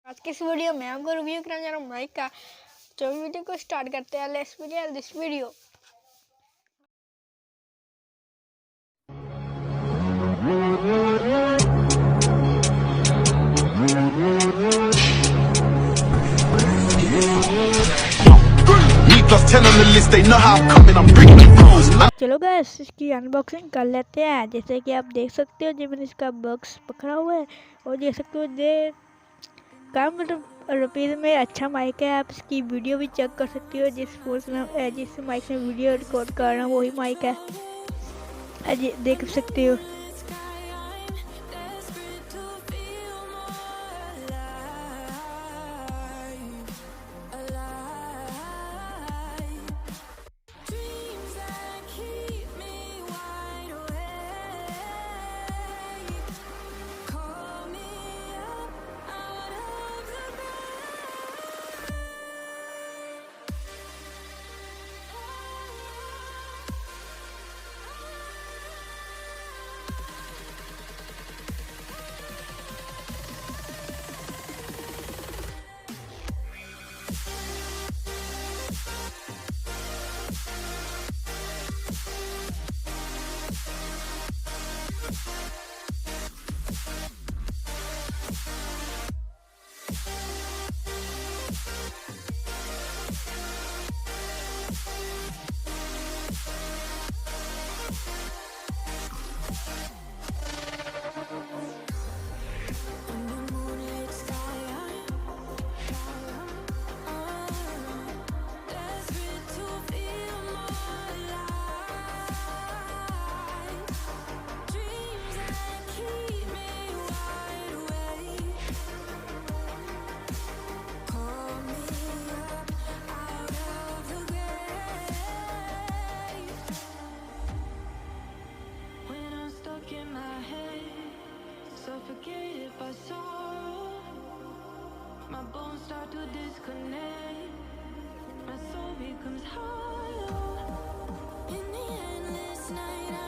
आज की इस वीडियो में आपको रिव्यू करना जा रहा हूँ माइक का। तो वीडियो को स्टार्ट करते हैं। Let's begin this video. चलो गाइस इसकी अनबॉक्सिंग कर लेते हैं। जैसे कि आप देख सकते हो जो मैंने इसका बॉक्स पकड़ा हुआ है और देख सकते हो ये कम रुपीज़ में अच्छा माइक है। आप इसकी वीडियो भी चेक कर सकते हो। जिस माइक में वीडियो रिकॉर्ड कर रहा हूँ वही माइक है, देख सकते हो। Suffocate if I saw my bones start to disconnect, my soul becomes hollow in the endless night.